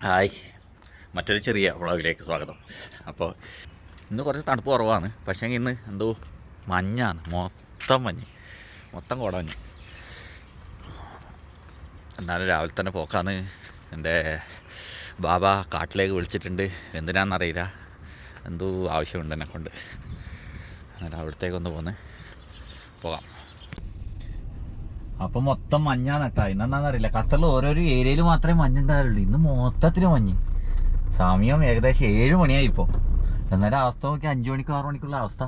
Hi, മറ്റൊരു ചെറിയ വ്ളോഗിലേക്ക് സ്വാഗതം. അപ്പോൾ ഇന്ന് കുറച്ച് തണുപ്പ് കുറവാണ്, പക്ഷേ ഇന്ന് എന്തോ മഞ്ഞാണ്, മൊത്തം കുടമഞ്ഞ്. എന്നാലും രാവിലെ തന്നെ പോക്കാന്ന്. എൻ്റെ ബാബ കാട്ടിലേക്ക് വിളിച്ചിട്ടുണ്ട്, എന്തിനാണെന്നറിയില്ല, എന്തോ ആവശ്യമുണ്ട് എന്നെ കൊണ്ട്. എന്നാലും അവിടത്തേക്കൊന്ന് പോകാം. അപ്പം മൊത്തം മഞ്ഞാണ് കേട്ടോ. ഇന്നെന്താണെന്നറിയില്ല, ഖത്തറിൽ ഓരോരോ ഏരിയയിൽ മാത്രമേ മഞ്ഞുണ്ടാവുള്ളൂ. ഇന്ന് മൊത്തത്തിൽ മഞ്ഞ്. സമയം ഏകദേശം 7 മണിയായി ഇപ്പോൾ. എന്നാലും അവസ്ഥ നോക്കി 5 മണിക്കും 6 മണിക്കുള്ള അവസ്ഥ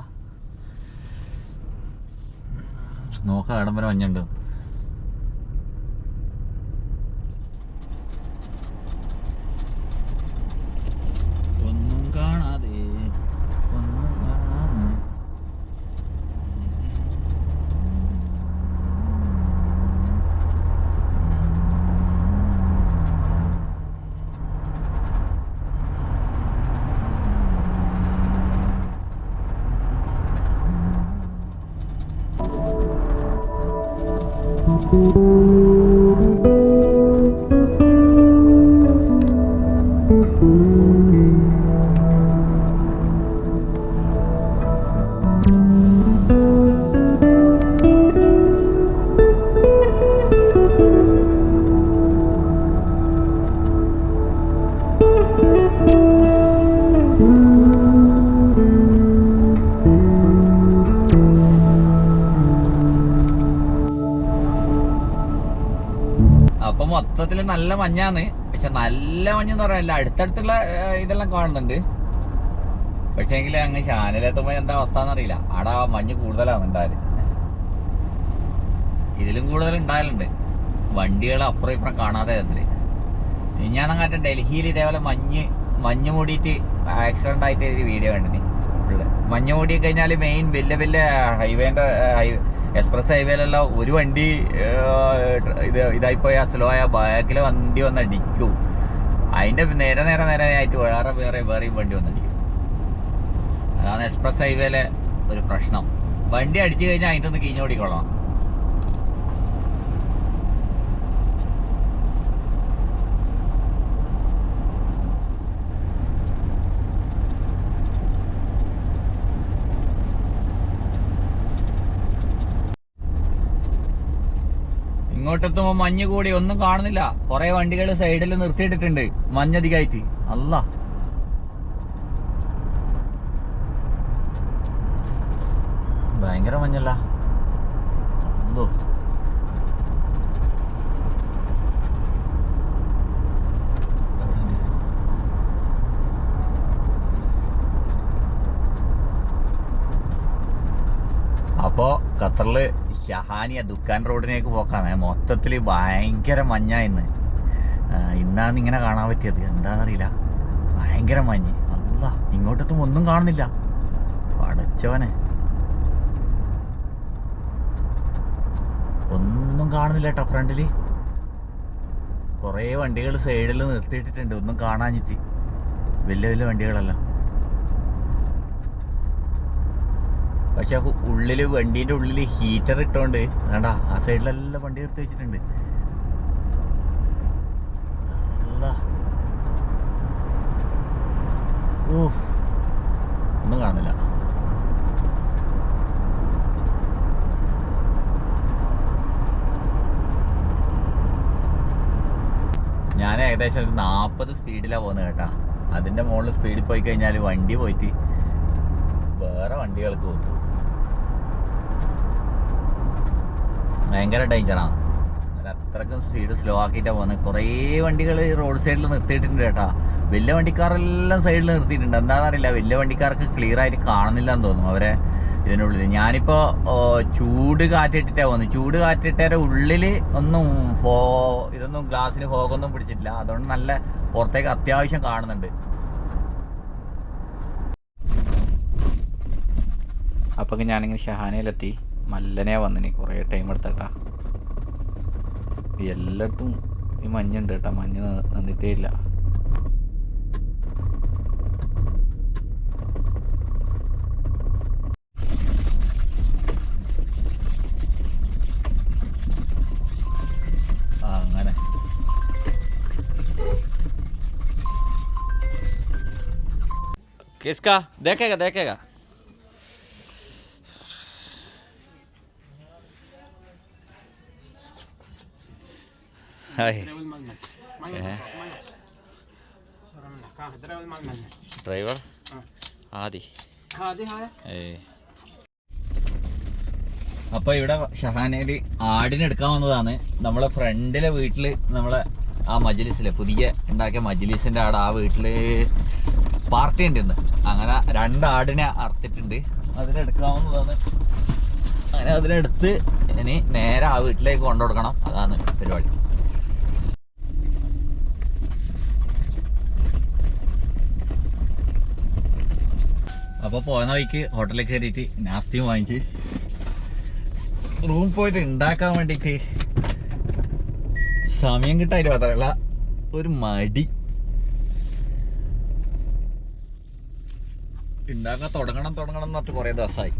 നോക്കാം. ഇടം വരെ മഞ്ഞുണ്ട്. ഒന്നും കാണാതെ അപ്പൊ മൊത്തത്തില് നല്ല മഞ്ഞാന്ന്. പക്ഷെ നല്ല മഞ്ഞെന്ന് പറയാനില്ല, അടുത്തടുത്തുള്ള ഇതെല്ലാം കാണുന്നുണ്ട്. പക്ഷെ എങ്കിൽ അങ്ങ് ചാനലെത്തുമ്പോ എന്താ അവസ്ഥ എന്നറിയില്ല. അവിടെ മഞ്ഞ് കൂടുതലാണ് ഉണ്ടായാല്. ഇതിലും കൂടുതൽ ഉണ്ടായാലുണ്ട്. വണ്ടികൾ അപ്പുറം ഇപ്പുറം കാണാതെ അതില്. ഞാനങ്ങാറ്റം ഡൽഹിയിൽ ഇതേപോലെ മഞ്ഞ് മൂടിയിട്ട് ആക്സിഡന്റ് ആയിട്ട് ഒരു വീഡിയോ കണ്ടിന്. ഫുള്ള് മഞ്ഞ് മൂടി കഴിഞ്ഞാൽ മെയിൻ വലിയ ഹൈവേന്റെ എക്സ്പ്രസ് ഹൈവേയിലെല്ലാം ഒരു വണ്ടി ഇതായിപ്പോയാൽ സ്ലോ ആയ ബാക്കിലെ വണ്ടി വന്ന് അടിക്കും. അതിന്റെ നേരെ ആയിട്ട് വേറെയും വണ്ടി വന്നടിക്കും. അതാണ് എക്സ്പ്രസ് ഹൈവേയിലെ ഒരു പ്രശ്നം. വണ്ടി അടിച്ചു കഴിഞ്ഞാൽ അതിൻ്റെ ഒന്ന് കീഞ്ഞോടിക്കൊള്ളണം. ഇങ്ങോട്ടെത്തുമ്പോ മഞ്ഞ് കൂടി ഒന്നും കാണുന്നില്ല. കുറെ വണ്ടികൾ സൈഡിൽ നിർത്തിയിട്ടിട്ടുണ്ട് മഞ്ഞധികമായിട്ട്. അല്ലാ, ഭയങ്കര മഞ്ഞല്ല എന്തോ. അപ്പോ ഖത്തറില് ഷഹാനിയ ദുക്കാൻ റോഡിലേക്ക് പോക്കാണ്. മൊത്തത്തിൽ ഭയങ്കര മഞ്ഞാ ഇന്നാണ് ഇങ്ങനെ കാണാൻ പറ്റിയത്. എന്താണെന്നറിയില്ല, ഭയങ്കര മഞ്ഞ്. അല്ല, ഇങ്ങോട്ടെത്തും ഒന്നും കാണുന്നില്ല. പടച്ചവനെ, ഒന്നും കാണുന്നില്ല കേട്ടോ. ഫ്രണ്ടില് കുറേ വണ്ടികൾ സൈഡിൽ നിർത്തിയിട്ടിട്ടുണ്ട്, ഒന്നും കാണാഞ്ഞിട്ട്. വലിയ വണ്ടികളല്ല. പക്ഷെ ഉള്ളില് വണ്ടീൻ്റെ ഉള്ളിൽ ഹീറ്റർ ഇട്ടോണ്ട് വേണ്ട, ആ സൈഡിലെല്ലാം വണ്ടി നിർത്തി വെച്ചിട്ടുണ്ട്. ഒന്നും കാണുന്നില്ല. ഞാൻ ഏകദേശം ഒരു 40 സ്പീഡിലാണ് പോകുന്നത് കേട്ടാ. അതിൻ്റെ മുകളിൽ സ്പീഡിൽ പോയി കഴിഞ്ഞാൽ വണ്ടി പോയിട്ട് വേറെ വണ്ടികൾക്ക് പോകും. ഭയങ്കര ഡേഞ്ചറാണ്. അത്രയ്ക്കും സ്പീഡ് സ്ലോ ആക്കിയിട്ടാണ് പോകുന്നത്. കുറേ വണ്ടികൾ റോഡ് സൈഡിൽ നിർത്തിയിട്ടുണ്ട് കേട്ടാ. വലിയ വണ്ടിക്കാരെല്ലാം സൈഡിൽ നിർത്തിയിട്ടുണ്ട്. എന്താണെന്നറിയില്ല, വലിയ വണ്ടിക്കാർക്ക് ക്ലിയർ ആയിട്ട് കാണുന്നില്ല എന്ന് തോന്നുന്നു അവരെ ഇതിനുള്ളിൽ. ഞാനിപ്പോൾ ചൂട് കാറ്റിട്ടിട്ടാണ് പോകുന്നത്. ചൂട് കാറ്റിട്ടേരെ ഉള്ളിൽ ഒന്നും ഇതൊന്നും ഗ്ലാസ്സിന് ഫോഗൊന്നും പിടിച്ചിട്ടില്ല. അതുകൊണ്ട് നല്ല പുറത്തേക്ക് അത്യാവശ്യം കാണുന്നുണ്ട്. അപ്പോൾ ഞാനിങ്ങനെ ഷഹാനയിലെത്തി. മല്ലനെയാണ് വന്നിന്. കുറേ ടൈം എടുത്തേട്ടാ. എല്ലായിടത്തും ഈ മഞ്ഞുണ്ട് കേട്ടോ. മഞ്ഞ് നിന്നിട്ടേ ഇല്ല. किसका देखेगा देखेगा ड्राइवर ആദി അപ്പോൾ ഇവിടെ ഷഹാനയിൽ ആടിനെടുക്കാൻ വന്നതാണ്. നമ്മളെ ഫ്രണ്ടിലെ വീട്ടിൽ നമ്മളെ ആ മജ്ലിസിലെ പുതിയ ഉണ്ടാക്കിയ മജ്ലിസിൻ്റെ ആട് ആ വീട്ടിൽ പാർട്ടി ഉണ്ട്. അങ്ങനെ 2 ആടിനെ അറുത്തിട്ടുണ്ട്. അതിനെടുക്കാവുന്നതാണ്. അങ്ങനെ അതിനെടുത്ത് ഇനി നേരെ ആ വീട്ടിലേക്ക് കൊണ്ടുകൊടുക്കണം. അതാണ് പരിപാടി. അപ്പോൾ പോകുന്ന വഴിക്ക് ഹോട്ടലിൽ കയറിയിട്ട് നാസ്തിയും വാങ്ങിച്ച് റൂം പോയിട്ട് ഉണ്ടാക്കാൻ വേണ്ടിയിട്ട് സമയം കിട്ടായിട്ട് മാത്രമല്ല ഒരു മടി. ഉണ്ടാക്കാൻ തുടങ്ങണം എന്ന് പറഞ്ഞിട്ട് കുറേ ദിവസമായി.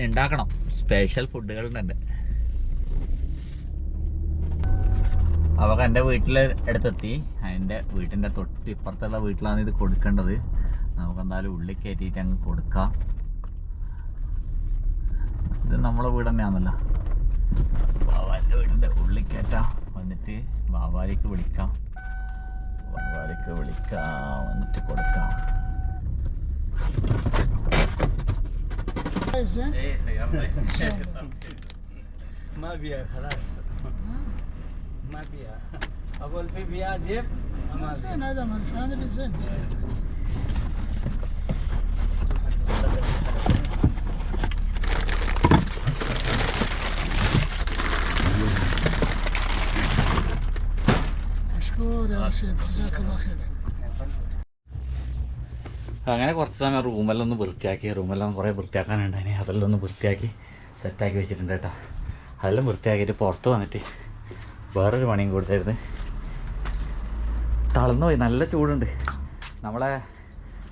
ഉണ്ടാക്കണം. സ്പെഷ്യൽ ഫുഡുകളുണ്ട്. അവർക്ക് എൻ്റെ വീട്ടിൽ അടുത്തെത്തി. അതിൻ്റെ വീട്ടിൻ്റെ തൊട്ട് ഇപ്പുറത്തുള്ള വീട്ടിലാണ് ഇത് കൊടുക്കേണ്ടത്. നമുക്കെന്തായാലും ഉള്ളിൽ കയറ്റിയിട്ട് അങ്ങ് കൊടുക്കാം. ഇത് നമ്മളെ വീട് തന്നെയാണല്ലോ. ബാബാൻ്റെ വീടിൻ്റെ ഉള്ളിൽ കയറ്റാം. വന്നിട്ട് ബാബാലേക്ക് വിളിക്കാം. വന്നിട്ട് കൊടുക്കാം. അങ്ങനെ കുറച്ച് സമയം റൂമെല്ലാം ഒന്ന് വൃത്തിയാക്കി. റൂമെല്ലാം കുറേ വൃത്തിയാക്കാനുണ്ടായിന്. അതെല്ലാം ഒന്ന് വൃത്തിയാക്കി സെറ്റാക്കി വെച്ചിട്ടുണ്ട് കേട്ടോ. അതെല്ലാം വൃത്തിയാക്കിയിട്ട് പുറത്ത് വന്നിട്ട് വേറൊരു പണിയും കൊടുത്തായിരുന്നു. തളർന്നു പോയി. നല്ല ചൂടുണ്ട്. നമ്മളെ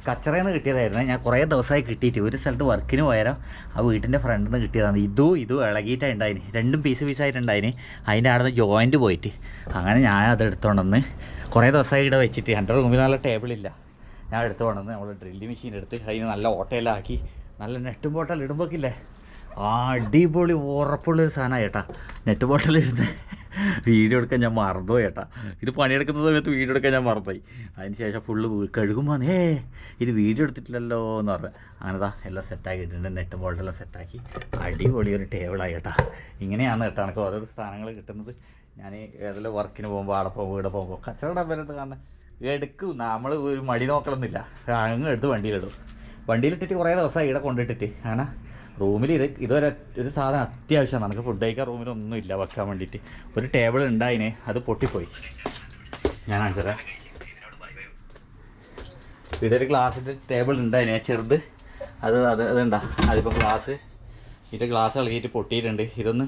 കച്ചറയിൽ നിന്ന് കിട്ടിയതായിരുന്നു. ഞാൻ കുറേ ദിവസമായി കിട്ടിയിട്ട് ഒരു സ്ഥലത്ത് വർക്കിന് പോയാലും ആ വീട്ടിൻ്റെ ഫ്രണ്ടിൽ നിന്ന് കിട്ടിയതാണ്. ഇതും ഇളകിയിട്ടാണ് ഉണ്ടായിന്. 2 പീസായിട്ടുണ്ടായിന്. അതിൻ്റെ അവിടെ നിന്ന് ജോയിൻറ്റ് പോയിട്ട് അങ്ങനെ ഞാൻ അത് എടുത്തുകൊണ്ടെന്ന് കുറേ ദിവസമായി ഇവിടെ വെച്ചിട്ട്. എൻ്റെ റൂമിൽ നല്ല ടേബിളില്ല. ഞാൻ എടുത്തുകൊണ്ടെന്ന് നമ്മൾ ഡ്രില്ലിങ് മെഷീൻ എടുത്ത് അതിന് നല്ല ഓട്ടയെല്ലാം ആക്കി നല്ല നെട്ടും ബോട്ടൽ ഇടുമ്പോക്കില്ലേ അടിപൊളി ഉറപ്പുള്ളൊരു സാധനമാണ് ചേട്ടാ. നെറ്റ് ബോട്ടൽ ഇടുന്ന വീഡിയോ എടുക്കാൻ ഞാൻ മറന്നുപോയി ചേട്ടാ. ഇത് പണിയെടുക്കുന്ന സമയത്ത് വീഡിയോ എടുക്കാൻ ഞാൻ മറന്നുപോയി. അതിന് ശേഷം ഫുള്ള് കഴുകുമ്പോൾ ഇത് വീഡിയോ എടുത്തിട്ടില്ലല്ലോ എന്ന് പറഞ്ഞു. അങ്ങനെതാ എല്ലാം സെറ്റാക്കിയിട്ടുണ്ട്. നെറ്റ് ബോൾട്ടെല്ലാം സെറ്റാക്കി അടിപൊളി ഒരു ടേബിളായി ചേട്ടാ. ഇങ്ങനെയാണ് കേട്ടോ എനിക്ക് ഓരോരോ സ്ഥാനങ്ങൾ കിട്ടുന്നത്. ഞാൻ ഏതെല്ലാം വർക്കിന് പോകുമ്പോൾ ആടെ പോകുമ്പോൾ ഇവിടെ പോകുമ്പോൾ കച്ചവടം വരരുത്. കാരണം എടുക്കും നമ്മൾ ഒരു മടി നോക്കണമെന്നില്ല. അങ്ങ് എടുത്ത് വണ്ടിയിലിടും. വണ്ടിയിലിട്ടിട്ട് കുറേ ദിവസമായി ഇവിടെ കൊണ്ടിട്ടിട്ട്. അങ്ങനെ റൂമിൽ ഇതൊരു സാധനം അത്യാവശ്യമാണ്. നമുക്ക് ഫുഡ് കഴിക്കാൻ റൂമിലൊന്നും ഇല്ല വെക്കാൻ വേണ്ടിയിട്ട്. ഒരു ടേബിൾ ഉണ്ടായിന്, അത് പൊട്ടിപ്പോയി. ഞാൻ കാണിച്ചത് ഇവിടെ ഒരു ഗ്ലാസിൻ്റെ ടേബിൾ ഉണ്ടായിന് ചെറുത്. അതുണ്ടാ അതിപ്പോൾ ഇതിൻ്റെ ഗ്ലാസ് ഇളകിയിട്ട് പൊട്ടിയിട്ടുണ്ട്. ഇതൊന്ന്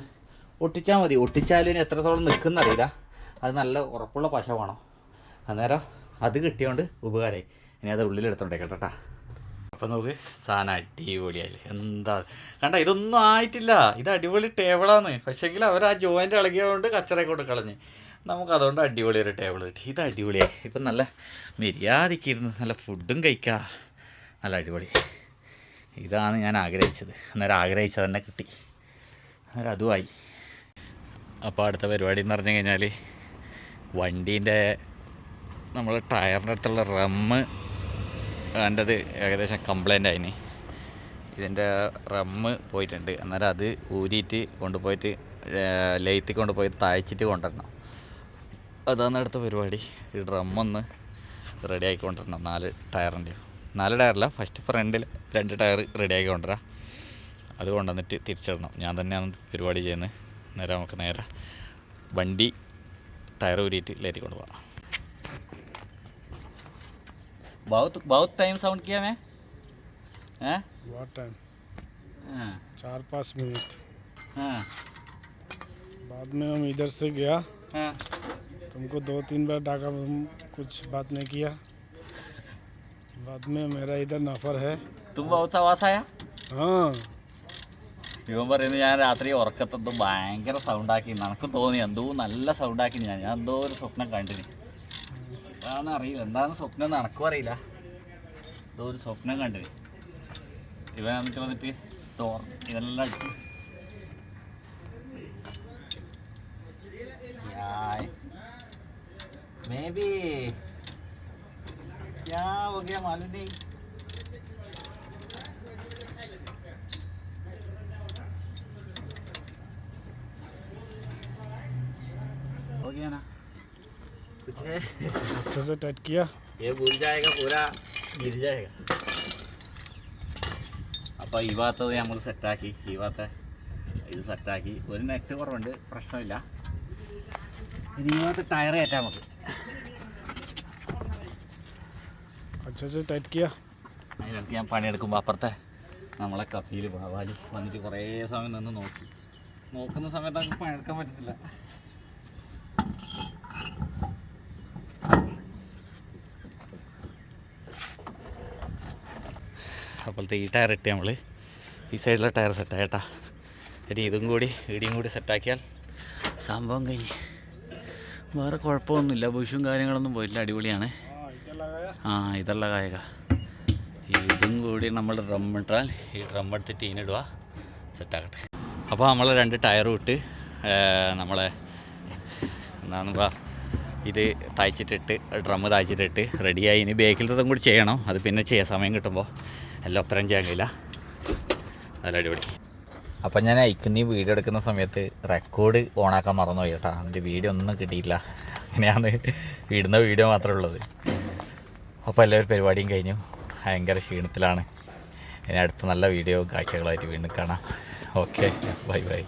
ഒട്ടിച്ചാൽ മതി. ഒട്ടിച്ചാലും ഇനി എത്രത്തോളം നിൽക്കുന്നറിയില്ല. അത് നല്ല ഉറപ്പുള്ള പശ വേണം. അന്നേരം അത് കിട്ടിയോണ്ട് ഉപകാരമായി. ഇനി അത് ഉള്ളിലെടുത്തോണ്ടേക്കട്ടാ. അപ്പം നമുക്ക് സാധനം അടിപൊളിയായി. എന്താ കണ്ട, ഇതൊന്നും ആയിട്ടില്ല. ഇത് അടിപൊളി ടേബിളാണ്. പക്ഷേങ്കിൽ അവർ ആ ജോയിൻ്റ് ഇളകിയതുകൊണ്ട് കച്ചറയൊക്കെ കൊണ്ട് കളഞ്ഞ് നമുക്ക് അതുകൊണ്ട് അടിപൊളി ഒരു ടേബിൾ കിട്ടി. ഇത് അടിപൊളിയായി. ഇപ്പം നല്ല മര്യാദയ്ക്കിരുന്ന് നല്ല ഫുഡും കഴിക്കാം. നല്ല അടിപൊളി. ഇതാണ് ഞാൻ ആഗ്രഹിച്ചത്. അന്നേരം ആഗ്രഹിച്ചത് തന്നെ കിട്ടി. അന്നേരം അതുമായി. അപ്പോൾ അടുത്ത പരിപാടി എന്ന് പറഞ്ഞു കഴിഞ്ഞാൽ വണ്ടീൻ്റെ നമ്മൾ ടയറിൻ്റെ അടുത്തുള്ള റമ്മ് അതിൻ്റെത് ഏകദേശം കംപ്ലൈൻ്റ് ആയിന്. ഇതിൻ്റെ റമ്മ് പോയിട്ടുണ്ട്. അന്നേരം അത് ഊരിയിട്ട് കൊണ്ടുപോയിട്ട് ലെയ്ത്തിൽ കൊണ്ടുപോയി തയ്ച്ചിട്ട് കൊണ്ടുവരണം. അതാണ് അടുത്ത പരിപാടി. ഈ ഡ്രമ്മൊന്ന് റെഡി ആക്കിക്കൊണ്ടിരണം. 4 ടയറില്ല, ഫസ്റ്റ് ഫ്രണ്ടിൽ 2 ടയർ റെഡി ആക്കി കൊണ്ടുവരാം. അത് കൊണ്ടുവന്നിട്ട് തിരിച്ചിടണം. ഞാൻ തന്നെയാണ് പരിപാടി ചെയ്യുന്നത്. നേരെ നമുക്ക് നേരെ വണ്ടി ടയർ ഊരിയിട്ട് ലേറ്റി കൊണ്ടുപോകാം. बहुत टाइम साउंड किया मैं बहुत टाइम 4-5 मिनट। बाद में हम इधर से गया। तुमको 2-3 बार डाका, कुछ बात नहीं किया। बाद में मेरा इधर नफर है। तुम बहुत आवाज़ आया. ഇവൻ പറയുന്നത് ഞാൻ രാത്രി ഉറക്കത്തെന്തോ ഭയങ്കര സൗണ്ടാക്കി. നമുക്ക് തോന്നി എന്തോ നല്ല സൗണ്ടാക്കി. ഞാൻ എന്തോ ഒരു സ്വപ്നം കണ്ടിന്. എന്താണെന്ന് അറിയില്ല. എന്താണ് സ്വപ്നം നടക്കും അറിയില്ല. ഒരു സ്വപ്നം കണ്ടത് ഇവൻ വന്നിട്ട് ഡോർ ഇതെല്ലാം അടിച്ച് मे भी क्या हो गया मालूम नहीं हो गया ना कुछ है अच्छे से टाइट किया ये भूल जाएगा पूरा गिर जाएगा അപ്പോൾ ഈ ഭാഗത്ത് നമ്മൾ സെറ്റാക്കി ഈ ഭാഗത്തെ ഇത് സെറ്റാക്കി ഒരു നെറ്റ് കുറവുണ്ട് പ്രശ്നമില്ല ഇനി ഈ ഭാഗത്ത് ടയർ കയറ്റാം നമുക്ക് अच्छे से टाइट किया അതിനൊക്കെ ഞാൻ പണിയെടുക്കുമ്പോൾ അപ്പുറത്തെ നമ്മളെ കഫീൽ ബാവാലി വന്നിട്ട് കുറേ സമയം നിന്ന് നോക്കുന്ന സമയത്ത് നമുക്ക് പണിയെടുക്കാൻ പറ്റത്തില്ല അപ്പോഴത്തെ ഈ ടയർ ഇട്ട് നമ്മൾ ഈ സൈഡിലെ ടയർ സെറ്റായിട്ടാ ഇനി ഇതും കൂടി ഇടിയും കൂടി സെറ്റാക്കിയാൽ സംഭവം കഴിഞ്ഞ് വേറെ കുഴപ്പമൊന്നുമില്ല ബുഷും കാര്യങ്ങളൊന്നും പോയില്ല അടിപൊളിയാണ് ആ ഇതുള്ള കായക ഇതും കൂടി നമ്മൾ ഡ്രം ഇട്ടാൽ ഈ ഡ്രം എടുത്തിട്ട് ഇതിനിടുക സെറ്റാക്കട്ടെ അപ്പോൾ നമ്മൾ 2 ടയറും ഇട്ട് നമ്മളെ എന്താണ് ഇത് തയ്ച്ചിട്ടിട്ട് ഡ്രം തയ്ച്ചിട്ടിട്ട് റെഡിയായി ഇനി ബേക്കിലത്തും കൂടി ചെയ്യണം അത് പിന്നെ ചെയ്യാൻ സമയം കിട്ടുമ്പോൾ എല്ലാം ഒപ്പരം ചെയ്യാൻ കഴിയില്ല നല്ല അടിപൊളി അപ്പം ഞാൻ അയക്കുന്ന ഈ വീഡിയോ എടുക്കുന്ന സമയത്ത് റെക്കോർഡ് ഓണാക്കാൻ മറന്നുപോയി കേട്ടോ അതിൻ്റെ വീഡിയോ ഒന്നും കിട്ടിയില്ല അങ്ങനെയാണ് ഇടുന്ന വീഡിയോ മാത്രമേ ഉള്ളത് അപ്പോൾ എല്ലാവരും പരിപാടിയും കഴിഞ്ഞു ഭയങ്കര ക്ഷീണത്തിലാണ് ഇനി അടുത്ത നല്ല വീഡിയോ കാഴ്ചകളായിട്ട് വീണ്ടും കാണാം ഓക്കെ ബൈ ബൈ